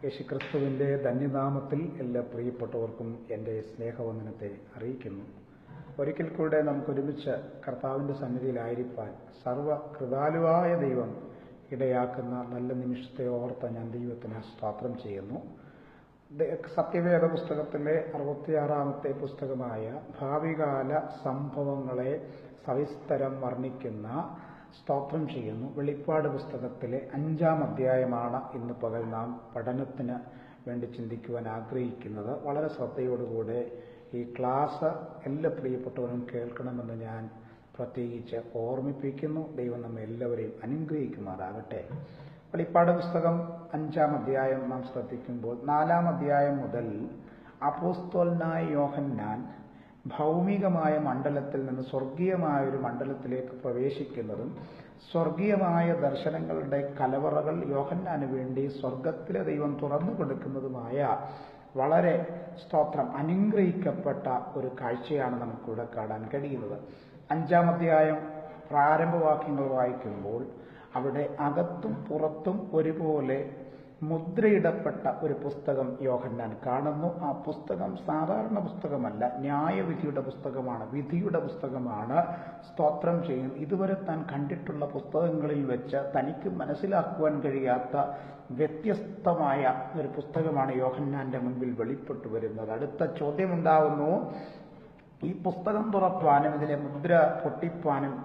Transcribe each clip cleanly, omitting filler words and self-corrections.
യേശുക്രിസ്തുവിൻ്റെ ധന്യനാമത്തിൽ എല്ലാ പ്രിയപ്പെട്ടവർക്കും എൻ്റെ സ്നേഹവന്ദനത്തെ അറിയിക്കുന്നു. ഒരിക്കൽ കൂടെ നമുക്കൊരുമിച്ച് കർത്താവിൻ്റെ സന്നിധിയിലായിരിക്കാൻ സർവകൃപാലുവായ ദൈവം ഇടയാക്കുന്ന നല്ല നിമിഷത്തെ ഓർത്ത് ഞാൻ ദൈവത്തിന് സ്തോത്രം ചെയ്യുന്നു. സത്യവേദ പുസ്തകത്തിലെ 66-ാമത്തെ പുസ്തകമായ ഭാവികാല സംഭവങ്ങളെ സവിസ്തരം വർണ്ണിക്കുന്ന സ്തോത്രം ചെയ്യുന്നു. വെളിപ്പാട് പുസ്തകത്തിലെ 5-ാം അധ്യായമാണ് ഇന്ന് പകൽ നാം പഠനത്തിന് വേണ്ടി ചിന്തിക്കുവാൻ ആഗ്രഹിക്കുന്നത്. വളരെ ശ്രദ്ധയോടുകൂടെ ഈ ക്ലാസ് എല്ലാ പ്രിയപ്പെട്ടവരും കേൾക്കണമെന്ന് ഞാൻ പ്രത്യേകിച്ച് ഓർമ്മിപ്പിക്കുന്നു. ദൈവം നമ്മെ എല്ലാവരെയും അനുഗ്രഹിക്കുമാറാകട്ടെ. വെളിപ്പാട് പുസ്തകം 5-ാം അധ്യായം നാം ശ്രദ്ധിക്കുമ്പോൾ 4-ാം അധ്യായം മുതൽ അപ്പോസ്തലനായ യോഹന്നാൻ ഭൗമികമായ മണ്ഡലത്തിൽ നിന്ന് സ്വർഗീയമായ ഒരു മണ്ഡലത്തിലേക്ക് പ്രവേശിക്കുന്നതും സ്വർഗീയമായ ദർശനങ്ങളുടെ കലവറകൾ യോഹന്നാന് വേണ്ടി സ്വർഗത്തിലെ ദൈവം തുറന്നു കൊടുക്കുന്നതുമായ വളരെ സ്തോത്രം അനുഗ്രഹിക്കപ്പെട്ട ഒരു കാഴ്ചയാണ് നമുക്കിവിടെ കാണാൻ കഴിയുന്നത്. 5-ാം അധ്യായം പ്രാരംഭവാക്യങ്ങൾ വായിക്കുമ്പോൾ അവിടെ അകത്തും പുറത്തും ഒരുപോലെ മുദ്രയിടപ്പെട്ട ഒരു പുസ്തകം യോഹന്നാൻ കാണുന്നു. ആ പുസ്തകം സാധാരണ പുസ്തകമല്ല, ന്യായവിധിയുടെ പുസ്തകമാണ്, വിധിയുടെ പുസ്തകമാണ്. സ്തോത്രം ചെയ്യും. ഇതുവരെ താൻ കണ്ടിട്ടുള്ള പുസ്തകങ്ങളിൽ വെച്ച് തനിക്ക് മനസ്സിലാക്കുവാൻ കഴിയാത്ത വ്യത്യസ്തമായ ഒരു പുസ്തകമാണ് യോഹന്നാന്റെ മുൻപിൽ വെളിപ്പെട്ടു വരുന്നത്. അടുത്ത ചോദ്യമുണ്ടാവുന്നു, ഈ പുസ്തകം തുറപ്പാനും ഇതിലെ മുദ്ര പൊട്ടിപ്പാനും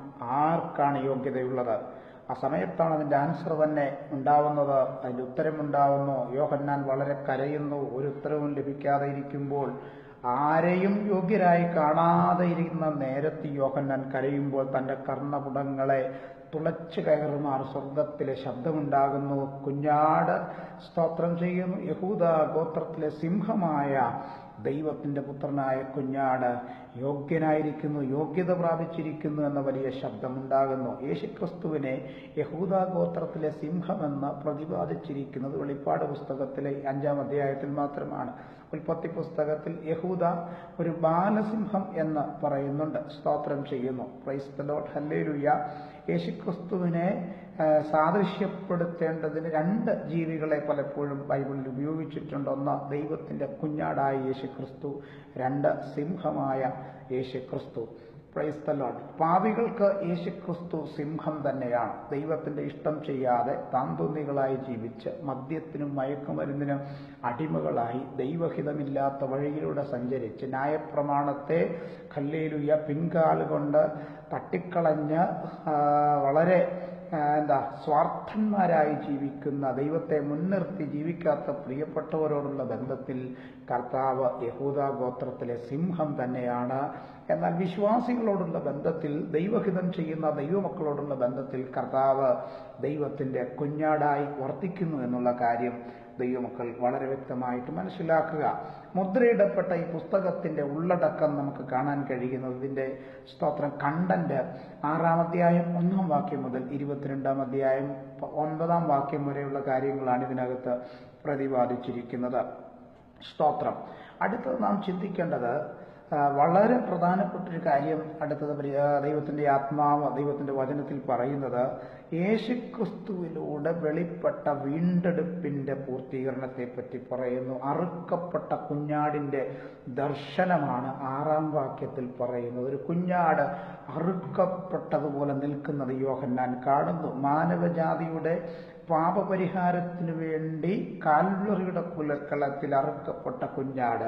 ആർക്കാണ് യോഗ്യതയുള്ളത്? ആ സമയത്താണ് അതിൻ്റെ ആൻസർ തന്നെ ഉണ്ടാവുന്നത്, അതിൻ്റെ ഉത്തരമുണ്ടാവുന്നു. യോഹന്നാൻ വളരെ കരയുന്നു. ഒരു ഉത്തരവും ലഭിക്കാതെ ഇരിക്കുമ്പോൾ, ആരെയും യോഗ്യരായി കാണാതെ ഇരിക്കുന്ന നേരത്ത് യോഹന്നാൻ കരയുമ്പോൾ തൻ്റെ കർണപുടങ്ങളെ തുളച്ചു കയറുമാർ സ്വർഗത്തിലെ ശബ്ദമുണ്ടാകുന്നു. കുഞ്ഞാട് സ്തോത്രം ചെയ്യുന്നു. യഹൂദ ഗോത്രത്തിലെ സിംഹമായ ദൈവത്തിൻ്റെ പുത്രനായ കുഞ്ഞാട് യോഗ്യനായിരിക്കുന്നു, യോഗ്യത പ്രാപിച്ചിരിക്കുന്നു എന്ന വലിയ ശബ്ദമുണ്ടാകുന്നു. യേശുക്രിസ്തുവിനെ യഹൂദ ഗോത്രത്തിലെ സിംഹമെന്ന് പ്രതിപാദിച്ചിരിക്കുന്നത് വെളിപ്പാട് പുസ്തകത്തിലെ 5-ാം അധ്യായത്തിൽ മാത്രമാണ്. ഉൽപ്പത്തി പുസ്തകത്തിൽ യഹൂദ ഒരു ബാലസിംഹം എന്ന് പറയുന്നുണ്ട്. സ്തോത്രം ചെയ്യുന്നു. Praise the Lord, hallelujah. യേശുക്രിസ്തുവിനെ സാദൃശ്യപ്പെടുത്തേണ്ടതിന് 2 ജീവികളെ പലപ്പോഴും ബൈബിളിൽ ഉപയോഗിച്ചിട്ടുണ്ട്. ഒന്ന് ദൈവത്തിൻ്റെ കുഞ്ഞാടായ യേശുക്രിസ്തു, 2 സിംഹമായ യേശുക്രിസ്തു. Praise the Lord. പാപികൾക്ക് യേശുക്രിസ്തു സിംഹം തന്നെയാണ്. ദൈവത്തിൻ്റെ ഇഷ്ടം ചെയ്യാതെ താന്തോന്നികളായി ജീവിച്ച് മദ്യത്തിനും മയക്കുമരുന്നിനും അടിമകളായി ദൈവഹിതമില്ലാത്ത വഴിയിലൂടെ സഞ്ചരിച്ച് ന്യായപ്രമാണത്തെ ഹല്ലേലൂയ പിൻകാലുകൊണ്ട് തട്ടിക്കളഞ്ഞ് വളരെ സ്വാർത്ഥന്മാരായി ജീവിക്കുന്ന, ദൈവത്തെ മുൻനിർത്തി ജീവിക്കാത്ത പ്രിയപ്പെട്ടവരോടുള്ള ബന്ധത്തിൽ കർത്താവ് യഹൂദ ഗോത്രത്തിലെ സിംഹം തന്നെയാണ്. എന്നാൽ വിശ്വാസികളോടുള്ള ബന്ധത്തിൽ, ദൈവഹിതം ചെയ്യുന്ന ദൈവമക്കളോടുള്ള ബന്ധത്തിൽ കർത്താവ് ദൈവത്തിൻ്റെ കുഞ്ഞാടായി വർത്തിക്കുന്നു എന്നുള്ള കാര്യം ദൈവമക്കൾ വളരെ വ്യക്തമായിട്ട് മനസ്സിലാക്കുക. മുദ്രയിടപ്പെട്ട ഈ പുസ്തകത്തിന്റെ ഉള്ളടക്കം നമുക്ക് കാണാൻ കഴിയുന്നത്, ഇതിന്റെ സ്തോത്രം കണ്ടന്റ് 6-ാം അധ്യായം 1-ാം വാക്യം മുതൽ 22-ാം അധ്യായം 9-ാം വാക്യം വരെയുള്ള കാര്യങ്ങളാണ് ഇതിനകത്ത് പ്രതിപാദിച്ചിരിക്കുന്നത്. സ്തോത്രം. അടുത്തത് നാം ചിന്തിക്കേണ്ടത് വളരെ പ്രധാനപ്പെട്ടൊരു കാര്യം. അടുത്തത് ദൈവത്തിൻ്റെ ആത്മാവ് ദൈവത്തിൻ്റെ വചനത്തിൽ പറയുന്നത് യേശുക്രിസ്തുവിലൂടെ വെളിപ്പെട്ട വീണ്ടെടുപ്പിന്റെ പൂർത്തീകരണത്തെ പറ്റി പറയുന്നു. അറുക്കപ്പെട്ട കുഞ്ഞാടിന്റെ ദർശനമാണ് 6-ാം വാക്യത്തിൽ പറയുന്നത്. ഒരു കുഞ്ഞാട് അറുക്കപ്പെട്ടതുപോലെ നിൽക്കുന്നത് യോഹന്നാൻ കാണുന്നു. മാനവജാതിയുടെ പാപപരിഹാരത്തിനു വേണ്ടി കാൽവറിയുടെ കുലക്കളത്തിൽ അറുക്കപ്പെട്ട കുഞ്ഞാട്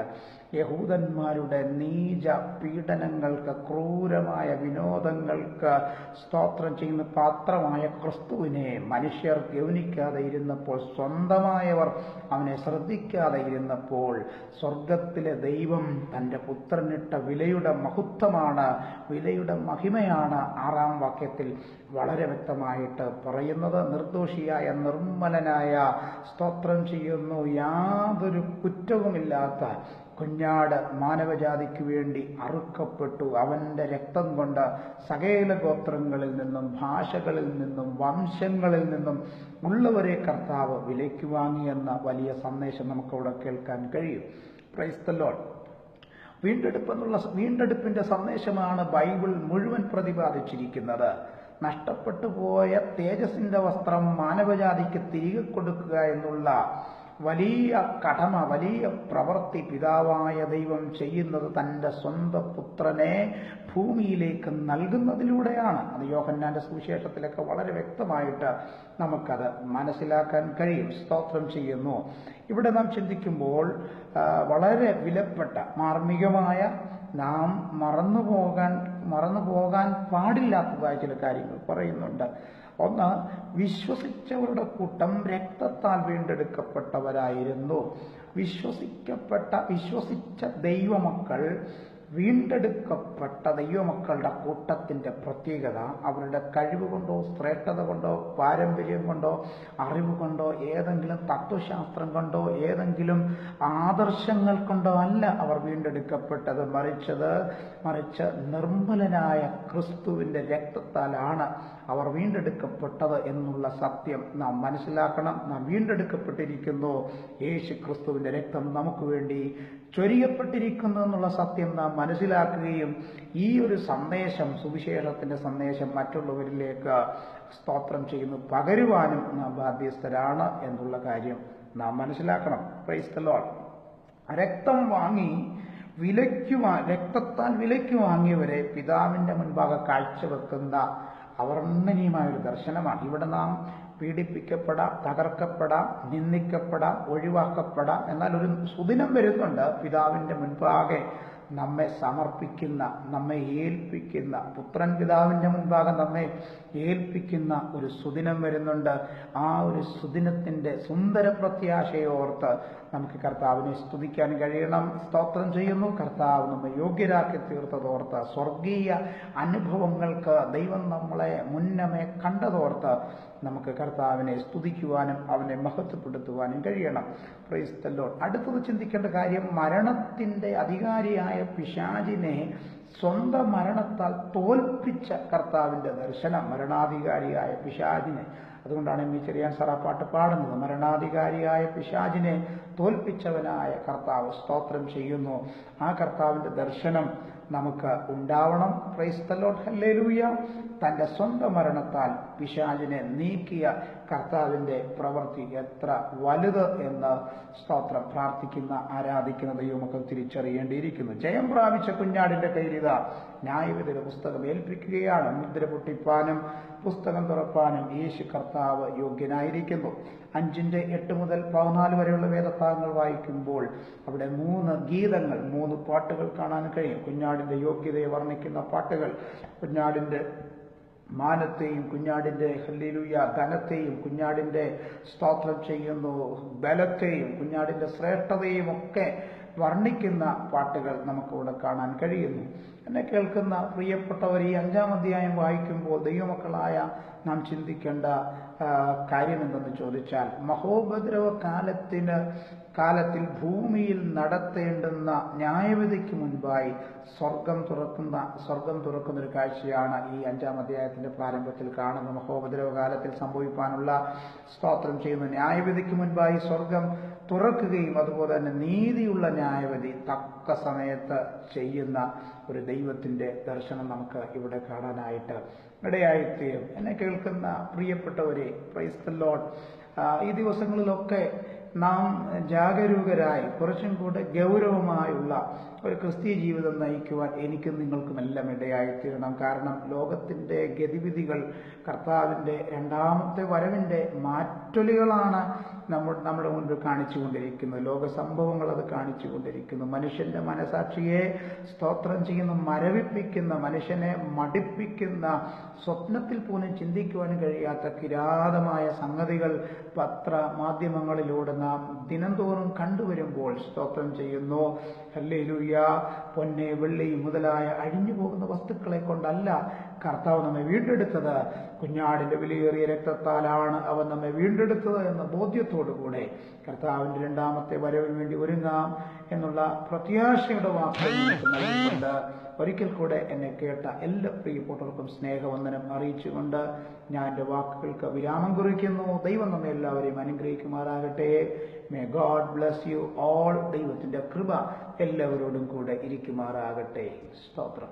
യഹൂദന്മാരുടെ നീച പീഡനങ്ങൾക്ക്, ക്രൂരമായ വിനോദങ്ങൾക്ക് സ്തോത്രം ചെയ്യുന്ന പാത്രമായ ക്രിസ്തുവിനെ മനുഷ്യർ ഗൗനിക്കാതെ ഇരുന്നപ്പോൾ, സ്വന്തമായവർ അവനെ ശ്രദ്ധിക്കാതെ ഇരുന്നപ്പോൾ, സ്വർഗത്തിലെ ദൈവം തൻ്റെ പുത്രനിട്ട വിലയുടെ മഹത്വമാണ്, വിലയുടെ മഹിമയാണ് 6-ാം വാക്യത്തിൽ വളരെ വ്യക്തമായിട്ട് പറയുന്നത്. നിർദോഷിയായ നിർമ്മലനായ, സ്തോത്രം ചെയ്യുന്നു, യാതൊരു കുറ്റവുമില്ലാത്ത കുഞ്ഞാട് മാനവജാതിക്ക് വേണ്ടി അറുക്കപ്പെട്ടു. അവന്റെ രക്തം കൊണ്ട് സകല ഗോത്രങ്ങളിൽ നിന്നും, ഭാഷകളിൽ നിന്നും, വംശങ്ങളിൽ നിന്നും ഉള്ളവരെ കർത്താവ് വിലയ്ക്ക് വാങ്ങിയെന്ന വലിയ സന്ദേശം നമുക്കവിടെ കേൾക്കാൻ കഴിയും. Praise the Lord. വീണ്ടെടുപ്പിന്റെ സന്ദേശമാണ് ബൈബിൾ മുഴുവൻ പ്രതിപാദിച്ചിരിക്കുന്നത്. നഷ്ടപ്പെട്ടു പോയ തേജസ്സിന്റെ വസ്ത്രം മാനവജാതിക്ക് തിരികെ കൊടുക്കുക എന്നുള്ള വലിയ കടമ, വലിയ പ്രവൃത്തി പിതാവായ ദൈവം ചെയ്യുന്നത് തൻ്റെ സ്വന്തം പുത്രനെ ഭൂമിയിലേക്ക് നൽകുന്നതിലൂടെയാണ്. അത് യോഹന്നാന്റെ സുവിശേഷത്തിലൊക്കെ വളരെ വ്യക്തമായിട്ട് നമുക്കത് മനസ്സിലാക്കാൻ കഴിയും. സ്തോത്രം ചെയ്യുന്നു. ഇവിടെ നാം ചിന്തിക്കുമ്പോൾ വളരെ വിലപ്പെട്ട മാർമികമായ, നാം മറന്നുപോകാൻ പാടില്ലാത്തതായ ചില കാര്യങ്ങൾ പറയുന്നുണ്ട്. ഒന്ന്, വിശ്വസിച്ചവരുടെ കൂട്ടം രക്തത്താൽ വീണ്ടെടുക്കപ്പെട്ടവരായിരുന്നു. വിശ്വസിച്ച ദൈവമക്കൾ, വീണ്ടെടുക്കപ്പെട്ട ദൈവമക്കളുടെ കൂട്ടത്തിന്റെ പ്രത്യേകത അവരുടെ കഴിവ് കൊണ്ടോ ശ്രേഷ്ഠത കൊണ്ടോ പാരമ്പര്യം കൊണ്ടോ അറിവ് കൊണ്ടോ ഏതെങ്കിലും തത്വശാസ്ത്രം കൊണ്ടോ ഏതെങ്കിലും ആദർശങ്ങൾ കൊണ്ടോ അല്ല അവർ വീണ്ടെടുക്കപ്പെട്ടത്. മറിച്ച് നിർമ്മലനായ ക്രിസ്തുവിന്റെ രക്തത്താലാണ് അവർ വീണ്ടെടുക്കപ്പെട്ടത് എന്നുള്ള സത്യം നാം മനസ്സിലാക്കണം. നാം വീണ്ടെടുക്കപ്പെട്ടിരിക്കുന്നു. യേശു ക്രിസ്തുവിന്റെ രക്തം നമുക്ക് വേണ്ടി ചൊരിയപ്പെട്ടിരിക്കുന്നു എന്നുള്ള സത്യം നാം മനസ്സിലാക്കുകയും ഈ ഒരു സന്ദേശം, സുവിശേഷത്തിന്റെ സന്ദേശം മറ്റുള്ളവരിലേക്ക് സ്തോത്രം ചെയ്യുന്നു പകരുവാനും നാം ബാധ്യസ്ഥരാണ് എന്നുള്ള കാര്യം നാം മനസ്സിലാക്കണം. Praise the Lord. രക്തത്താൽ വിലയ്ക്ക് വാങ്ങിയവരെ പിതാവിന്റെ മുൻപാകെ കാഴ്ചവെക്കുന്ന അവർണ്ണനീയമായൊരു ദർശനമാണ്. ഇവിടെ നാം പീഡിപ്പിക്കപ്പെടാം, തകർക്കപ്പെടാം, നിന്ദിക്കപ്പെടാം, ഒഴിവാക്കപ്പെടാം. എന്നാൽ ഒരു സുദിനം വരുന്നുണ്ട്, പിതാവിന്റെ മുൻപാകെ നമ്മെ സമർപ്പിക്കുന്ന, നമ്മെ ഏൽപ്പിക്കുന്ന, പുത്രൻ പിതാവിന്റെ മുൻപാകെ നമ്മെ ഏൽപ്പിക്കുന്ന ഒരു സുദിനം വരുന്നുണ്ട്. ആ ഒരു സുദിനത്തിന്റെ സുന്ദര പ്രത്യാശയോർത്ത് നമുക്ക് കർത്താവിനെ സ്തുതിക്കാൻ കഴിയണം. സ്തോത്രം ചെയ്യുന്നു. കർത്താവ് നമ്മെ യോഗ്യരാക്കി തീർത്തതോർത്ത്, സ്വർഗീയ അനുഭവങ്ങൾക്ക് ദൈവം നമ്മളെ മുന്നമേ കണ്ടതോർത്ത് നമുക്ക് കർത്താവിനെ സ്തുതിക്കുവാനും അവനെ മഹത്വപ്പെടുത്തുവാനും കഴിയണം. Praise the Lord. അടുത്തത് ചിന്തിക്കേണ്ട കാര്യം, മരണത്തിന്റെ അധികാരിയായ പിശാചിനെ സ്വന്തം മരണത്താൽ തോൽപ്പിച്ച കർത്താവിന്റെ ദർശനം. മരണാധികാരിയായ പിശാചിനെ, അതുകൊണ്ടാണ് എം. ചെറിയാൻ സാർ ആ പാട്ട് പാടുന്നത്. മരണാധികാരിയായ പിശാചിനെ തോൽപ്പിച്ചവനായ കർത്താവ്, സ്തോത്രം ചെയ്യുന്നു. ആ കർത്താവിന്റെ ദർശനം നമുക്ക് ഉണ്ടാവണം. Praise the Lord. ഹല്ലേലൂയ. തന്റെ സ്വന്തം മരണത്താൽ പിശാചിനെ നീക്കിയ കർത്താവിന്റെ പ്രവൃത്തി എത്ര വലുത് എന്ന് സ്തോത്രം പ്രാർത്ഥിക്കുന്ന, ആരാധിക്കുന്ന ദൈവമക്കൾ തിരിച്ചറിയേണ്ടിയിരിക്കുന്നു. ജയം പ്രാപിച്ച കുഞ്ഞാടിന്റെ കയ്യിലിതാ ന്യായവിധിയുടെ പുസ്തകം ഏൽപ്പിക്കുകയാണ്. മുദ്ര പൊട്ടിപ്പാനും പുസ്തകം തുറപ്പാനും യേശു കർത്താവ് യോഗ്യനായിരിക്കുന്നു. 5:8 മുതൽ 14 വരെയുള്ള വേദഭാഗങ്ങൾ വായിക്കുമ്പോൾ അവിടെ 3 ഗീതങ്ങൾ, 3 പാട്ടുകൾ കാണാൻ കഴിയും. കുഞ്ഞാടിന്റെ യോഗ്യതയെ വർണ്ണിക്കുന്ന പാട്ടുകൾ, കുഞ്ഞാടിന്റെ മാനത്തെയും കുഞ്ഞാടിന്റെ ഹല്ലേലൂയ ധനത്തെയും കുഞ്ഞാടിന്റെ സ്തോത്രം ചെയ്യുന്നു ബലത്തെയും കുഞ്ഞാടിന്റെ ശ്രേഷ്ഠതയും ഒക്കെ വർണ്ണിക്കുന്ന പാട്ടുകൾ നമുക്കിവിടെ കാണാൻ കഴിയുന്നു. എന്നെ കേൾക്കുന്ന പ്രിയപ്പെട്ടവർ, ഈ 5-ാം അധ്യായം വായിക്കുമ്പോൾ ദൈവമക്കളായ നാം ചിന്തിക്കേണ്ട കാര്യം എന്തെന്ന് ചോദിച്ചാൽ, മഹോപദ്രവ കാലത്തിൽ ഭൂമിയിൽ നടത്തേണ്ടുന്ന ന്യായവിധിക്ക് മുൻപായി സ്വർഗം തുറക്കുന്ന ഒരു കാഴ്ചയാണ് ഈ 5-ാം അധ്യായത്തിന്റെ പ്രാരംഭത്തിൽ കാണുന്ന. മഹോപദ്രവ കാലത്തിൽ സംഭവിക്കാനുള്ള സ്തോത്രം ചെയ്യുന്ന ന്യായവിധിക്ക് മുൻപായി സ്വർഗം തുറക്കുകയും അതുപോലെ തന്നെ നീതിയുള്ള ന്യായവിധി തക്ക സമയത്ത് ചെയ്യുന്ന ഒരു ദൈവത്തിന്റെ ദർശനം നമുക്ക് ഇവിടെ കാണാനായിട്ട് ഇടയായിത്തീരും. എന്നെ കേൾക്കുന്ന പ്രിയപ്പെട്ടവരെ, പ്രൈസ് ദി ലോർഡ്. ഈ ദിവസങ്ങളിലൊക്കെ നാം ജാഗരൂകരായി കുറച്ചും കൂടെ ഗൗരവമായുള്ള ഒരു ക്രിസ്തീയ ജീവിതം നയിക്കുവാൻ എനിക്കും നിങ്ങൾക്കുമെല്ലാം ഇടയായിത്തീരണം. കാരണം ലോകത്തിന്റെ ഗതിവിധികൾ കർത്താവിന്റെ 2ാമത്തെ വരവിന്റെ മാറ്റൊലികളാണ് നമ്മുടെ മുൻപിൽ കാണിച്ചുകൊണ്ടിരിക്കുന്നത്. ലോക സംഭവങ്ങൾ അത് കാണിച്ചുകൊണ്ടിരിക്കുന്നു. മനുഷ്യന്റെ മനസാക്ഷിയെ സ്തോത്രം ചെയ്യുന്ന, മരവിപ്പിക്കുന്ന, മനുഷ്യനെ മടിപ്പിക്കുന്ന, സ്വപ്നത്തിൽ പോലും ചിന്തിക്കുവാൻ കഴിയാത്ത കിരാതമായ സംഗതികൾ പത്രമാധ്യമങ്ങളിലൂടെ നാം ദിനംതോറും കണ്ടുവരുമ്പോൾ സ്തോത്രം ചെയ്യുന്നു. ഹല്ലേലൂയ. പൊന്നെ വെള്ളി മുതലായ അഴിഞ്ഞു പോകുന്ന വസ്തുക്കളെ കൊണ്ടല്ല കർത്താവ് നമ്മെ വീണ്ടെടുത്തത്. കുഞ്ഞാടിന്റെ വിലയേറിയ രക്തത്താലാണ് അവൻ നമ്മെ വീണ്ടെടുത്തത് എന്ന ബോധ്യത്തോടുകൂടെ കർത്താവിന്റെ 2ാമത്തെ വരവിന് വേണ്ടി ഒരുങ്ങാം എന്നുള്ള പ്രത്യാശയുടെ വാക്കുകൾ നൽകിക്കൊണ്ട് ഒരിക്കൽ കൂടെ എന്നെ കേട്ട എല്ലാ പ്രിയപ്പെട്ടവർക്കും സ്നേഹവന്ദനം അറിയിച്ചുകൊണ്ട് ഞാൻ എൻ്റെ വാക്കുകൾക്ക് വിരാമം കുറിക്കുന്നു. ദൈവം നമ്മെ എല്ലാവരെയും അനുഗ്രഹിക്കുമാറാകട്ടെ. May God bless you all. ദൈവത്തിന്റെ കൃപ എല്ലാവരോടും കൂടെ ഇരിക്കുമാറാകട്ടെ. സ്തോത്രം.